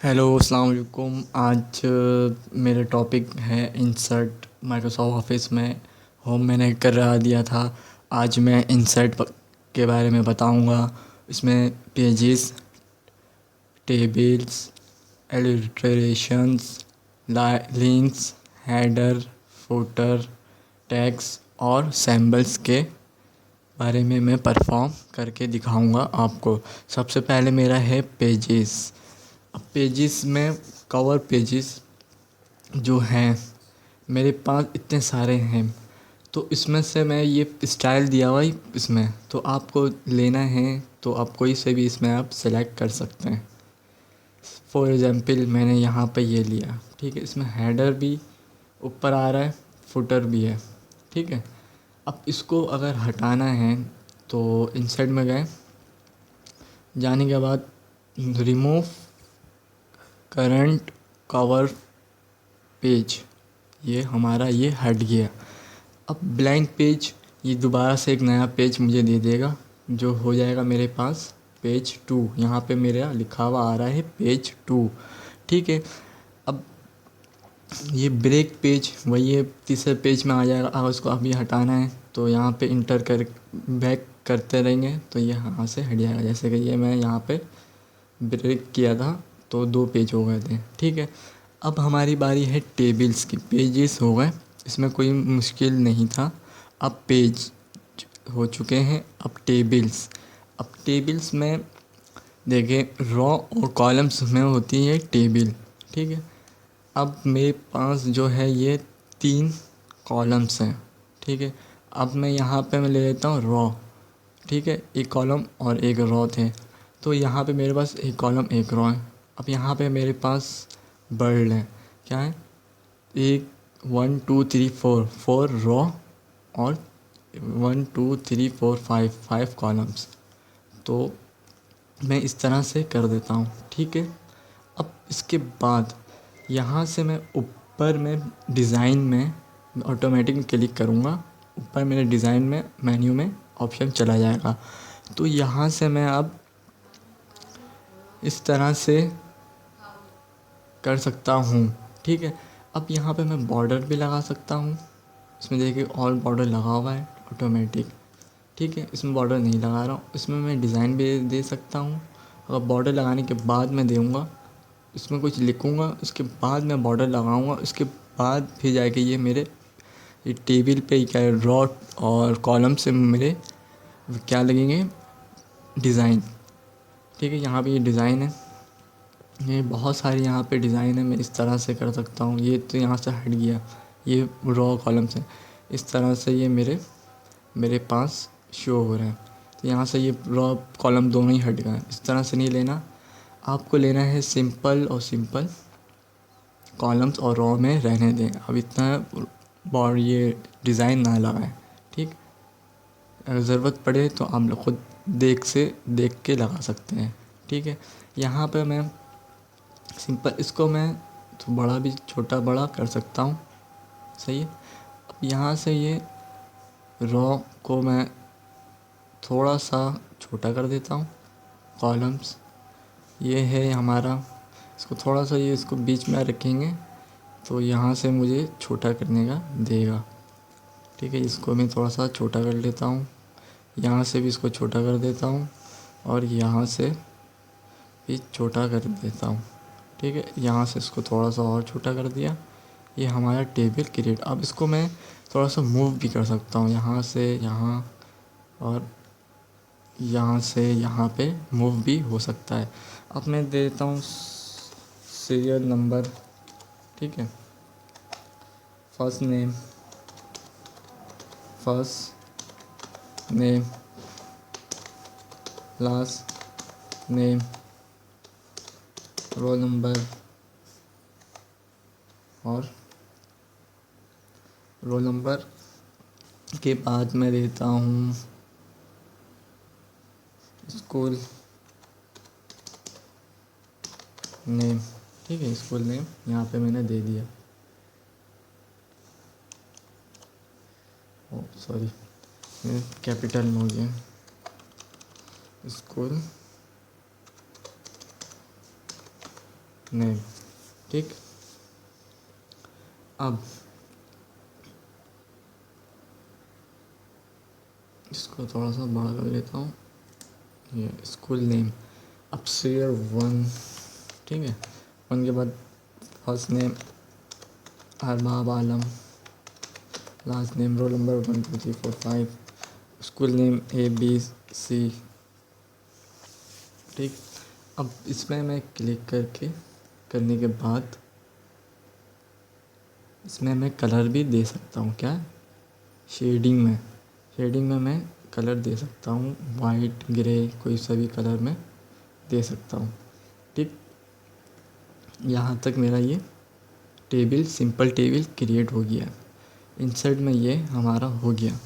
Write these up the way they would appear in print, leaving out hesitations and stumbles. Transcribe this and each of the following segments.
Hello अस्सलाम वालेकुम। आज मेरा टॉपिक है इंसर्ट। माइक्रोसॉफ्ट ऑफिस में होम मैंने करा दिया था। आज मैं इंसर्ट के बारे में बताऊंगा। इसमें pages, tables, illustrations, links, header, footer, tags और सैम्बल्स के बारे में मैं परफॉर्म करके दिखाऊंगा आपको। सबसे पहले मेरा है पेजेस। अब पेजेस में कवर पेजेस जो हैं मेरे पास इतने सारे हैं, तो इसमें से मैं ये स्टाइल दिया हुआ है इसमें, तो आपको लेना है तो आप कोई से भी इसमें आप सेलेक्ट कर सकते हैं। फॉर एग्ज़ाम्पल मैंने यहाँ पे ये लिया, ठीक है। इसमें हेडर भी ऊपर आ रहा है, फुटर भी है, ठीक है। अब इसको अगर हटाना है तो इंसर्ट में गए, जाने के बाद रिमूव करंट कवर पेज, ये हमारा ये हट गया। अब ब्लैंक पेज, ये दोबारा से एक नया पेज मुझे दे देगा, जो हो जाएगा मेरे पास पेज 2। यहाँ पे मेरा लिखा हुआ आ रहा है पेज 2, ठीक है। अब ये ब्रेक पेज वही है, तीसरे पेज में आ जाएगा। अगर उसको अभी हटाना है तो यहाँ पे इंटर कर बैक करते रहेंगे तो ये यहाँ से हट जाएगा। जैसे कि ये मैं यहाँ पे ब्रेक किया था तो 2 पेज हो गए थे, ठीक है। अब हमारी बारी है टेबल्स की। पेजेस हो गए, इसमें कोई मुश्किल नहीं था। अब पेज हो चुके हैं। अब टेबल्स में देखें, रॉ और कॉलम्स में होती है टेबल, ठीक है। अब मेरे पास जो है ये 3 कॉलम्स हैं, ठीक है। अब मैं यहाँ पे मैं ले लेता हूँ रॉ, ठीक है। एक कॉलम और एक रॉ थे, तो यहाँ पे मेरे पास एक कॉलम एक रॉ है। अब यहाँ पे मेरे पास वर्ड है, क्या है, एक 1 2 3 4 4 रॉ और 1 2 3 4 5 कॉलम्स। तो मैं इस तरह से कर देता हूँ, ठीक है। अब इसके बाद यहाँ से मैं ऊपर में डिज़ाइन में ऑटोमेटिक क्लिक करूँगा। ऊपर मेरे डिज़ाइन में मेन्यू में ऑप्शन चला जाएगा। तो यहाँ से मैं अब इस तरह से कर सकता हूँ, ठीक है। अब यहाँ पे मैं बॉर्डर भी लगा सकता हूँ। इसमें देखिए ऑल बॉर्डर लगा हुआ है ऑटोमेटिक, ठीक है। इसमें बॉर्डर नहीं लगा रहा हूँ, इसमें मैं डिज़ाइन भी दे सकता हूँ। अगर बॉर्डर लगाने के बाद मैं दूँगा, इसमें कुछ लिखूँगा, उसके बाद मैं बॉर्डर लगाऊँगा, उसके बाद फिर जाके ये मेरे ये टेबल पे क्या है, रॉ और कॉलम से मेरे क्या लगेंगे, डिज़ाइन, ठीक है। यहाँ पे ये डिज़ाइन है, ये बहुत सारे यहाँ पे डिज़ाइन है। मैं इस तरह से कर सकता हूँ। ये तो यहाँ से हट गया, ये रॉ कॉलम से इस तरह से ये मेरे मेरे पास शो हो रहा है। तो यहाँ से ये रॉ कॉलम दोनों ही हट गए। इस तरह से नहीं लेना, आपको लेना है सिंपल और सिंपल कॉलम्स और रॉ में रहने दें। अब इतना और ये डिज़ाइन ना लगाएं, ठीक। अगर ज़रूरत पड़े तो आप लोग खुद देख के लगा सकते हैं, ठीक है। यहाँ पे मैं सिंपल इसको मैं तो बड़ा भी छोटा बड़ा कर सकता हूँ, सही है। अब यहाँ से ये रॉ को मैं थोड़ा सा छोटा कर देता हूँ। कॉलम्स ये है हमारा, इसको थोड़ा सा ये इसको बीच में रखेंगे तो यहाँ से मुझे छोटा करने का देगा, ठीक है। इसको मैं थोड़ा सा छोटा कर लेता हूँ, यहाँ से भी इसको छोटा कर देता हूँ और यहाँ से भी छोटा कर देता हूँ, ठीक है। यहाँ से इसको थोड़ा सा और छोटा कर दिया। ये हमारा टेबल क्रिएट। अब इसको मैं थोड़ा सा मूव भी कर सकता हूँ, यहाँ से यहाँ और यहाँ से यहाँ पे मूव भी हो सकता है। अब मैं दे देता हूँ सीरियल नंबर, ठीक है। First name, last name, roll number और रोल नंबर के बाद मैं देता हूँ स्कूल नेम, ठीक है। स्कूल नेम यहाँ पे मैंने दे दिया। ओ सॉरी, कैपिटल में हो गया, स्कूल नेम। ठीक, अब इसको थोड़ा सा बड़ा कर लेता हूँ। ये स्कूल नेम, अब शेयर 1। ठीक है, 1 के बाद first name Arbab Alam, last name roll number 1 2 3 4 5, school name ABC। ठीक, अब इसमें मैं क्लिक करने के बाद इसमें मैं कलर भी दे सकता हूँ। क्या, शेडिंग में मैं कलर दे सकता हूँ, वाइट, ग्रे, कोई सा भी कलर मैं दे सकता हूँ। ठीक, यहाँ तक मेरा ये टेबल, सिंपल टेबल क्रिएट हो गया। इंसर्ट में ये हमारा हो गया,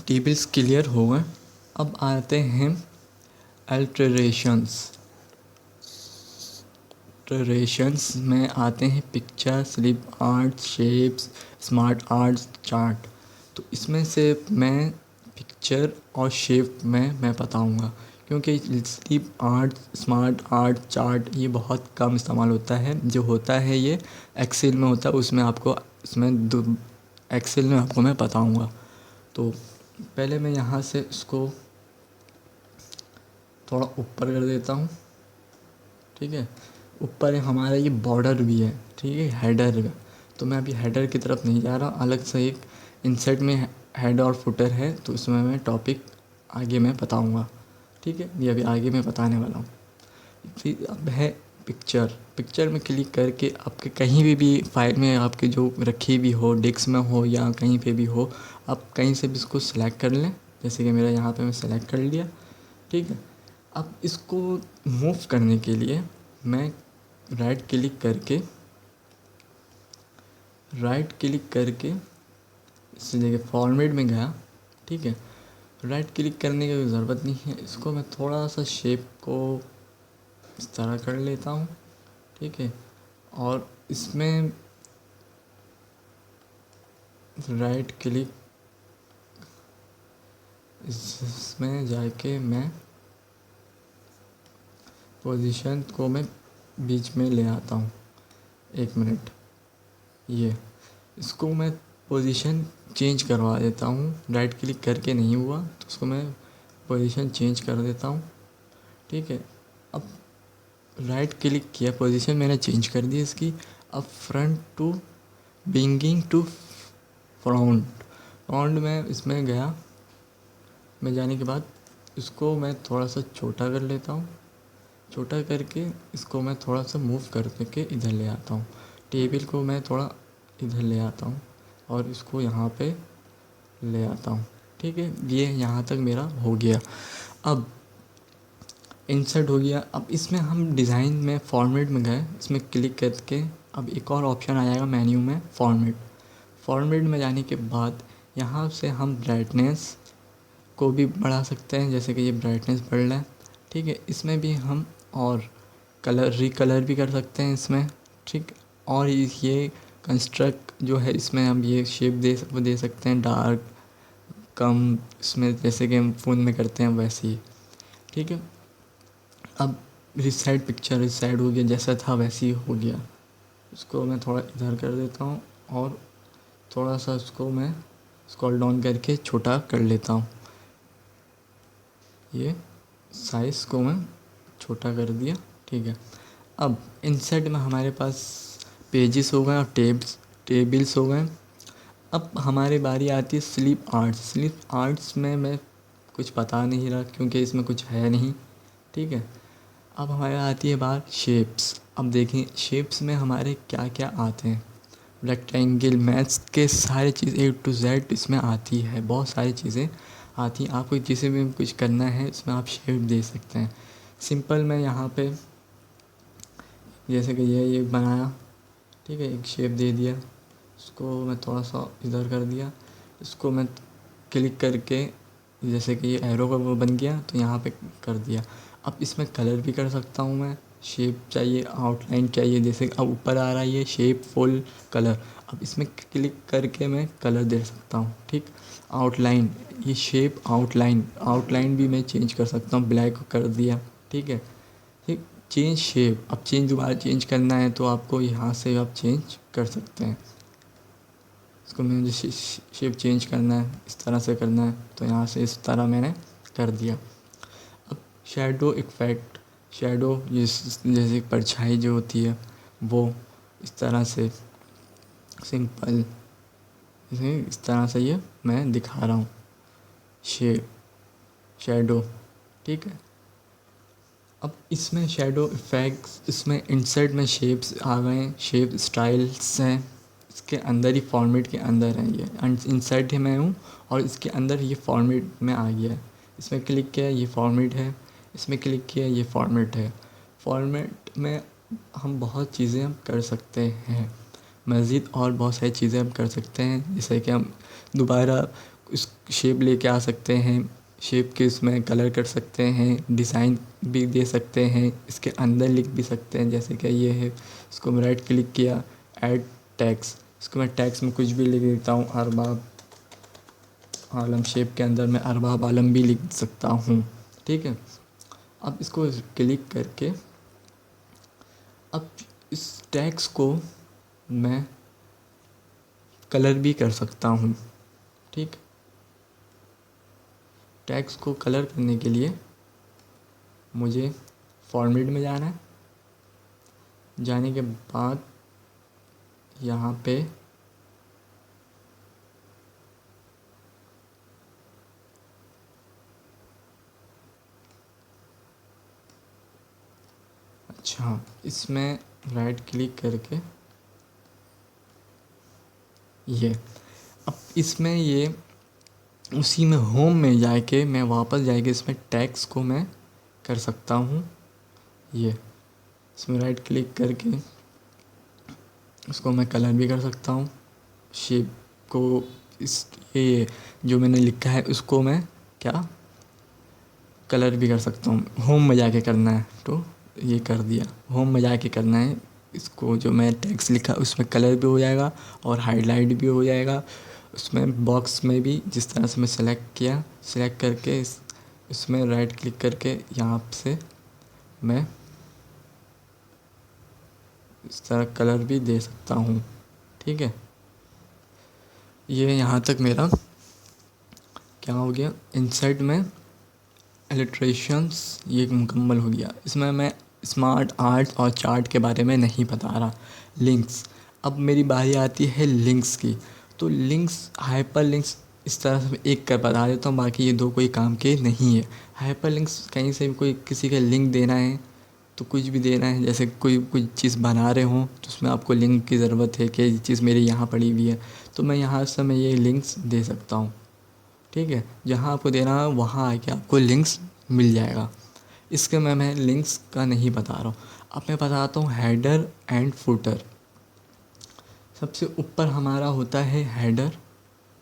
टेबल्स क्लियर हो गए। अब आते हैं अल्टरेशंस में आते हैं picture, slip art, shapes, smart arts, chart. तो इसमें से मैं पिक्चर और शेप में मैं बताऊंगा, क्योंकि slip art, smart art, chart ये बहुत कम इस्तेमाल होता है। जो होता है ये एक्सेल में होता है, उसमें आपको एक्सेल में आपको मैं बताऊंगा। तो पहले मैं यहाँ से इसको थोड़ा ऊपर कर देता हूँ। ठीक है, ऊपर हमारा ये बॉर्डर भी है। ठीक है, हेडर का, तो मैं अभी हेडर की तरफ नहीं जा रहा, अलग से एक इंसर्ट में हेड और फुटर है, तो उसमें मैं टॉपिक आगे मैं बताऊंगा। ठीक है, ये अभी आगे मैं बताने वाला हूँ। फिर अब है पिक्चर में क्लिक करके आपके कहीं भी फाइल में आपके जो रखी भी हो, डिस्क में हो या कहीं पे भी हो, आप कहीं से भी इसको सिलेक्ट कर लें। जैसे कि मेरा यहाँ पे मैं सिलेक्ट कर लिया। ठीक है, अब इसको मूव करने के लिए मैं राइट क्लिक करके इस जगह फॉर्मेट में गया। ठीक है, राइट क्लिक करने की ज़रूरत नहीं है, इसको मैं थोड़ा सा शेप को इस तरह कर लेता हूँ। ठीक है, और इसमें राइट क्लिक, इसमें जाके मैं पोजीशन को मैं बीच में ले आता हूँ। 1 मिनट, ये इसको मैं पोजीशन चेंज करवा देता हूँ। राइट क्लिक करके नहीं हुआ तो उसको मैं पोजीशन चेंज कर देता हूँ। ठीक है, अब राइट क्लिक किया, पोजीशन मैंने चेंज कर दी इसकी। अब front to beginning to front में इसमें गया। मैं जाने के बाद इसको मैं थोड़ा सा छोटा कर लेता हूँ। छोटा करके इसको मैं थोड़ा सा मूव करके इधर ले आता हूँ। टेबल को मैं थोड़ा इधर ले आता हूँ और इसको यहाँ पे ले आता हूँ। ठीक है, ये यहाँ तक मेरा हो गया। अब इंसर्ट हो गया। अब इसमें हम डिज़ाइन में फॉर्मेट में गए, इसमें क्लिक करके अब एक और ऑप्शन आ जाएगा मेन्यू में, फॉर्मेट में जाने के बाद यहाँ से हम ब्राइटनेस को भी बढ़ा सकते हैं, जैसे कि ये ब्राइटनेस बढ़ रहा है। ठीक है, इसमें भी हम और रिकलर भी कर सकते हैं इसमें। ठीक, और ये कंस्ट्रक्ट जो है इसमें हम ये शेप दे सकते हैं, डार्क कम, इसमें जैसे कि हम फ़ोन में करते हैं वैसे ही। ठीक है, अब रिसाइड पिक्चर रिसाइड हो गया, जैसा था वैसे ही हो गया। इसको मैं थोड़ा इधर कर देता हूँ और थोड़ा सा इसको मैं स्क्रॉल डाउन करके छोटा कर लेता हूँ। ये साइज़ को मैं छोटा कर दिया। ठीक है, अब इंसर्ट में हमारे पास पेजेस हो गए और टेबल्स हो गए। अब हमारी बारी आती है स्लिप आर्ट्स में मैं कुछ बता नहीं रहा क्योंकि इसमें कुछ है नहीं। ठीक है, अब हमारे आती है बात शेप्स। अब देखें शेप्स में हमारे क्या क्या आते हैं। रेक्टेंगल, मैथ्स के सारे चीज़ A to Z इसमें आती है, बहुत सारी चीज़ें आती हैं। आपको जिसे भी कुछ करना है इसमें आप शेप दे सकते हैं। सिंपल मैं यहाँ पे जैसे कि ये बनाया। ठीक है, एक शेप दे दिया, इसको मैं थोड़ा सा इधर कर दिया। इसको मैं क्लिक करके जैसे कि ये एरो का वो बन गया तो यहाँ पे कर दिया। अब इसमें कलर भी कर सकता हूँ मैं। शेप चाहिए, आउटलाइन चाहिए, जैसे अब ऊपर आ रहा है ये शेप फुल कलर। अब इसमें क्लिक करके मैं कलर दे सकता हूँ। ठीक, आउटलाइन, ये शेप आउटलाइन भी मैं चेंज कर सकता हूँ, ब्लैक कर दिया। ठीक है, ठीक, चेंज शेप, अब चेंज दोबारा चेंज करना है तो आपको यहाँ से आप चेंज कर सकते हैं। इसको मुझे शेप चेंज करना है, इस तरह से करना है, तो यहाँ से इस तरह मैंने कर दिया। अब शैडो इफ़ेक्ट, शैडो जैसे परछाई जो होती है वो इस तरह से सिंपल इस तरह से ये मैं दिखा रहा हूँ शैडो। ठीक है, अब इसमें शैडो इफ़ेक्ट्स, इसमें इंसर्ट में शेप्स आ गए हैं, शेप स्टाइल्स हैं, इसके अंदर ही फॉर्मेट के अंदर है ये इंसर्ट है मैं हूँ और इसके अंदर ये फॉर्मेट में आ गया है। इसमें क्लिक किया ये फॉर्मेट है, इसमें क्लिक किया ये फॉर्मेट है। फॉर्मेट में हम बहुत चीज़ें हम कर सकते हैं, मज़ीद और बहुत सारी चीज़ें हम कर सकते हैं, जैसे कि हम दोबारा इस शेप लेके आ सकते हैं, शेप के इसमें कलर कर सकते हैं, डिज़ाइन भी दे सकते हैं, इसके अंदर लिख भी सकते हैं, जैसे कि ये है, इसको मैं राइट क्लिक किया ऐड टैक्स, इसको मैं टैक्स में कुछ भी लिख देता हूँ, अरबाब आलम, शेप के अंदर मैं अरबाब आलम भी लिख सकता हूँ। ठीक है, अब इसको क्लिक करके अब इस टैक्स को मैं कलर भी कर सकता हूँ। ठीक, टैक्स को कलर करने के लिए मुझे फॉर्मेट में जाना है, जाने के बाद यहाँ पे अच्छा इसमें राइट क्लिक करके ये, अब इसमें ये उसी में होम में जाके मैं वापस जाके इसमें टैक्स को मैं कर सकता हूँ। ये इसमें राइट क्लिक करके इसको मैं कलर भी कर सकता हूँ, शेप को इस ये जो मैंने लिखा है उसको मैं क्या कलर भी कर सकता हूँ। होम में जाके करना है तो ये कर दिया, होम में जाके करना है, इसको जो मैं टेक्स्ट लिखा उसमें कलर भी हो जाएगा और हाईलाइट भी हो जाएगा। उसमें बॉक्स में भी जिस तरह से मैं सेलेक्ट किया, सेलेक्ट करके इसमें राइट क्लिक करके यहाँ से मैं इस तरह कलर भी दे सकता हूँ। ठीक है, ये यहाँ तक मेरा क्या हो गया, इंसर्ट में इलस्ट्रेशंस ये मुकम्मल हो गया। इसमें मैं स्मार्ट आर्ट्स और चार्ट के बारे में नहीं बता रहा। लिंक्स, अब मेरी बारी आती है लिंक्स की, तो लिंक्स हाइपर लिंक्स इस तरह से एक कर बता देता हूँ, बाकी ये दो कोई काम के नहीं है। हाइपर लिंक्स कहीं से भी कोई किसी का लिंक देना है तो कुछ भी देना है, जैसे कोई चीज़ बना रहे हो तो उसमें आपको लिंक की ज़रूरत है कि ये चीज़ मेरी यहाँ पड़ी हुई है, तो मैं यहाँ से मैं ये लिंक्स दे सकता हूँ। ठीक है, जहाँ आपको देना है वहाँ आके आपको लिंक्स मिल जाएगा। इसके मैं लिंक्स का नहीं बता रहा हूँ। अब मैं बताता हूँ हेडर एंड फुटर। सबसे ऊपर हमारा होता है हेडर,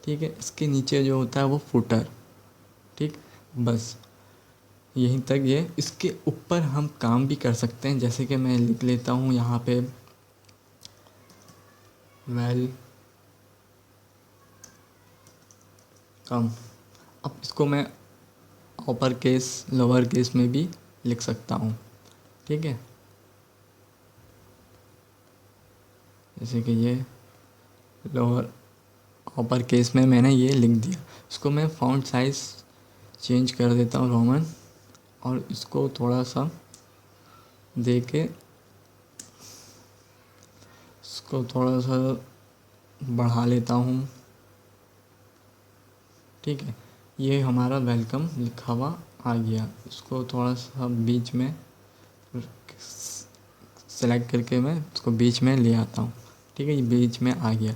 ठीक है, इसके नीचे जो होता है वो फुटर। ठीक, बस यहीं तक ये। इसके ऊपर हम काम भी कर सकते हैं, जैसे कि मैं लिख लेता हूँ यहाँ पे वेलकम। अब इसको मैं अपर केस लोअर केस में भी लिख सकता हूँ। ठीक है, जैसे कि ये लोअर अपर केस में मैंने ये लिख दिया। इसको मैं फ़ॉन्ट साइज़ चेंज कर देता हूँ रोमन, और इसको थोड़ा सा दे के इसको थोड़ा सा बढ़ा लेता हूँ। ठीक है, ये हमारा वेलकम लिखा हुआ आ गया। इसको थोड़ा सा बीच में सेलेक्ट करके मैं इसको बीच में ले आता हूँ। ठीक है, ये बीच में आ गया।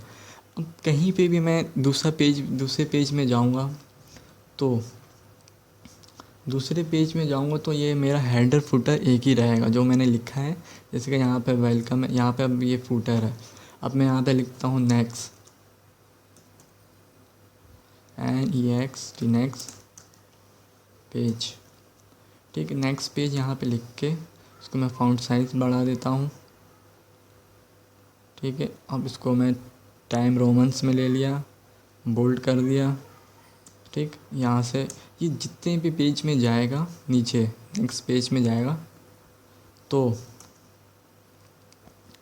अब कहीं पे भी मैं दूसरे पेज में जाऊँगा तो दूसरे पेज में जाऊँगा तो ये मेरा हेडर फुटर एक ही रहेगा जो मैंने लिखा है। जैसे कि यहाँ पे वेलकम है, यहाँ पे अब ये फुटर है। अब मैं यहाँ पे लिखता हूँ नेक्स्ट, नेक्स्ट पेज। ठीक है, नेक्स्ट पेज यहाँ पे लिख के इसको मैं फ़ॉन्ट साइज़ बढ़ा देता हूँ। ठीक है, अब इसको मैं टाइम रोमन्स में ले लिया, बोल्ड कर दिया। ठीक, यहाँ से ये जितने भी पेज में जाएगा नीचे नेक्स्ट पेज में जाएगा तो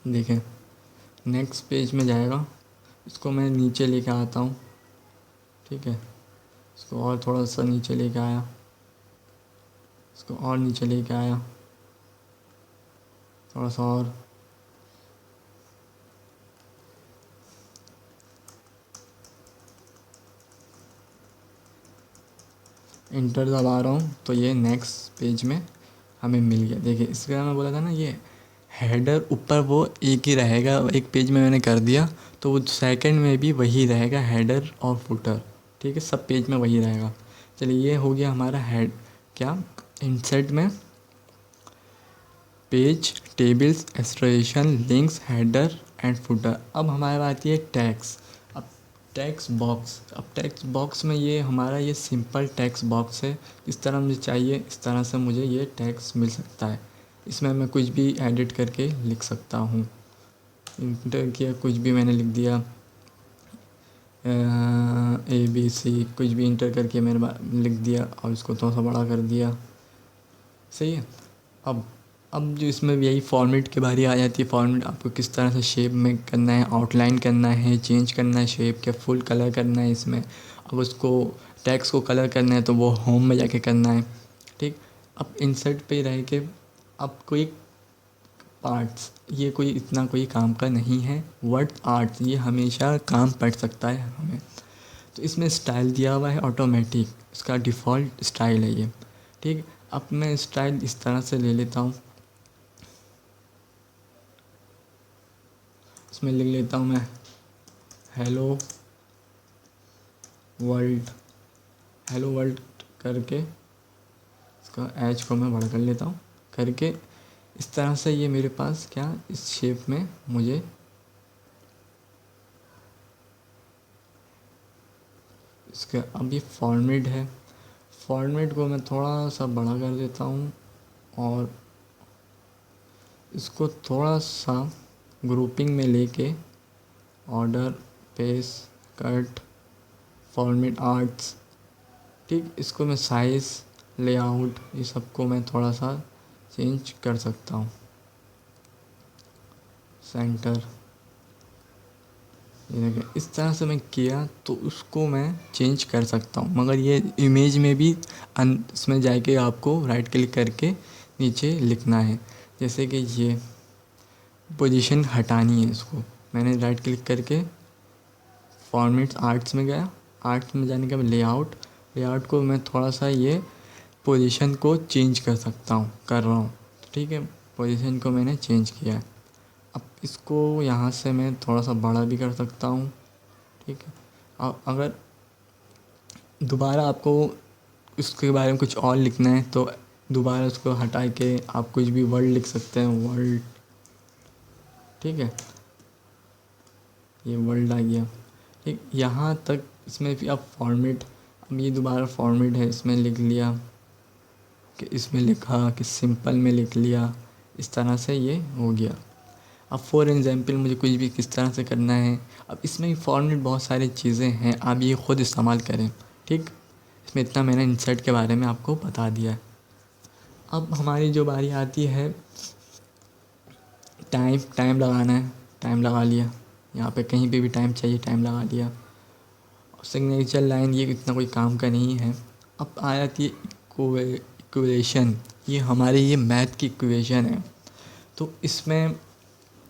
देखें नेक्स्ट पेज में जाएगा, इसको मैं नीचे लेके आता हूँ, ठीक है। इसको और थोड़ा सा नीचे लेके आया, इसको और नीचे लेके आया, थोड़ा सा और, इंटर दबा रहा हूँ तो ये नेक्स्ट पेज में हमें मिल गया। देखिए इसके बाद मैं बोला था ना, ये हेडर ऊपर वो एक ही रहेगा, एक पेज में मैंने कर दिया तो वो सेकंड में भी वही रहेगा, हेडर और फुटर, ठीक है, सब पेज में वही रहेगा। चलिए ये हो गया हमारा हेड, क्या इंसर्ट में page, tables, extraction, links, header and footer. अब हमारे पास आती है टैग्स। अब टेक्स्ट बॉक्स, अब टेक्स्ट बॉक्स में ये हमारा ये सिंपल टेक्स्ट बॉक्स है, इस तरह मुझे चाहिए इस तरह से मुझे ये टेक्स्ट मिल सकता है। इसमें मैं कुछ भी एडिट करके लिख सकता हूँ, इंटर किया कुछ भी मैंने लिख दिया, ABC कुछ भी इंटर करके मैंने लिख दिया और इसको थोड़ा सा बड़ा कर दिया, सही है। अब जो इसमें यही फॉर्मेट की बारी आ जाती है। फॉर्मेट आपको किस तरह से शेप में करना है, आउटलाइन करना है, चेंज करना है शेप के, फुल कलर करना है इसमें। अब उसको टेक्स्ट को कलर करना है तो वो होम में जाके करना है, ठीक। अब इंसर्ट पे रह के अब कोई पार्ट्स, ये कोई इतना कोई काम का नहीं है। वर्ड आर्ट ये हमेशा काम पड़ सकता है हमें। तो इसमें स्टाइल दिया हुआ है ऑटोमेटिक, इसका डिफ़ॉल्ट स्टाइल है ये, ठीक। अब मैं स्टाइल इस तरह से ले लेता हूँ, इसमें लिख लेता हूँ मैं हेलो वर्ल्ड, हेलो वर्ल्ड करके इसका एज को मैं बड़ा कर लेता हूँ करके, इस तरह से ये मेरे पास क्या इस शेप में मुझे इसका अब ये फॉर्मेट है, फॉर्मेट को मैं थोड़ा सा बड़ा कर देता हूँ और इसको थोड़ा सा ग्रुपिंग में लेके order, page, cut, format arts, ठीक। इसको मैं साइज़, लेआउट ये सबको मैं थोड़ा सा चेंज कर सकता हूँ, सेंटर, ये देखिए इस तरह से मैं किया तो उसको मैं चेंज कर सकता हूँ। मगर ये इमेज में भी इसमें जाके आपको राइट क्लिक करके नीचे लिखना है। जैसे कि ये पोजीशन हटानी है, इसको मैंने राइट क्लिक करके फॉर्मेट्स आर्ट्स में गया, आर्ट्स में जाने के बाद लेआउट, लेआउट को मैं थोड़ा सा ये पोजीशन को चेंज कर सकता हूँ, कर रहा हूँ, ठीक है। पोजीशन को मैंने चेंज किया है। अब इसको यहाँ से मैं थोड़ा सा बड़ा भी कर सकता हूँ, ठीक है। अब अगर दोबारा आपको इसके बारे में कुछ और लिखना है तो दोबारा उसको हटा के आप कुछ भी वर्ड लिख सकते हैं, वर्ड, ठीक है, ये वर्ड आ गया, ठीक। यहाँ तक इसमें भी अब फॉर्मेट, अब ये दोबारा फॉर्मेट है, इसमें लिख लिया कि इसमें लिखा कि सिंपल में लिख लिया, इस तरह से ये हो गया। अब फॉर एग्ज़ाम्पल मुझे कुछ भी किस तरह से करना है, अब इसमें फॉर्मेट बहुत सारी चीज़ें हैं, आप ये ख़ुद इस्तेमाल करें, ठीक। इसमें इतना मैंने इंसर्ट के बारे में आपको बता दिया है। अब हमारी जो बारी आती है टाइम लगाना है, टाइम लगा लिया, यहाँ पे कहीं पे भी टाइम चाहिए टाइम लगा लिया। सिग्नेचर लाइन ये इतना कोई काम का नहीं है। अब आ जाती है इक्वेशन, ये हमारे ये मैथ की इक्वेशन है, तो इसमें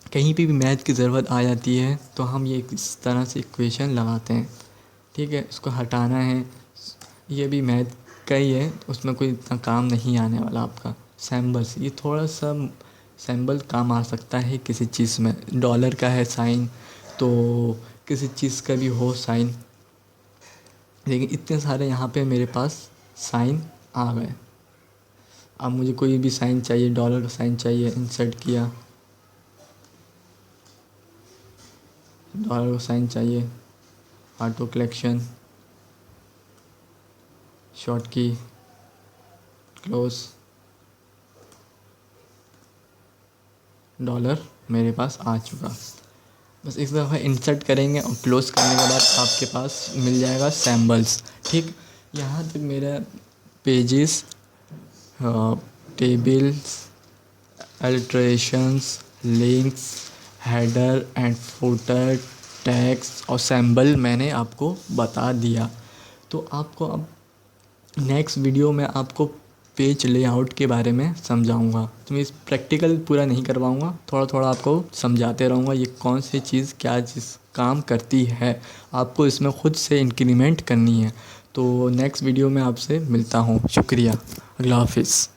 कहीं पे भी मैथ की ज़रूरत आ जाती है तो हम ये इस तरह से इक्वेशन लगाते हैं, ठीक है। इसको हटाना है, ये भी मैथ का ही है, उसमें कोई इतना काम नहीं आने वाला आपका। सैम्बल्स, ये थोड़ा सा सैम्बल काम आ सकता है किसी चीज़ में, डॉलर का है साइन तो किसी चीज़ का भी हो साइन, लेकिन इतने सारे यहाँ पे मेरे पास साइन आ गए। अब मुझे कोई भी साइन चाहिए, डॉलर का साइन चाहिए, इंसर्ट किया, डॉलर का साइन चाहिए, ऑटो कलेक्शन, शॉर्ट की, क्लोज, डॉलर मेरे पास आ चुका। बस इस दफ़ा इंसर्ट करेंगे और क्लोज करने के बाद आपके पास मिल जाएगा सैम्बल्स, ठीक। यहाँ तक मेरा pages, tables, alterations, links, header and footer, tags और सिंबल मैंने आपको बता दिया। तो आपको अब नेक्स्ट वीडियो में आपको पेज लेआउट के बारे में समझाऊंगा। तो मैं इस प्रैक्टिकल पूरा नहीं करवाऊंगा, थोड़ा थोड़ा आपको समझाते रहूँगा ये कौन सी चीज़ क्या चीज़ काम करती है। आपको इसमें ख़ुद से इंक्रीमेंट करनी है। तो नेक्स्ट वीडियो में आपसे मिलता हूँ। शुक्रिया। अल्लाह हाफिज़।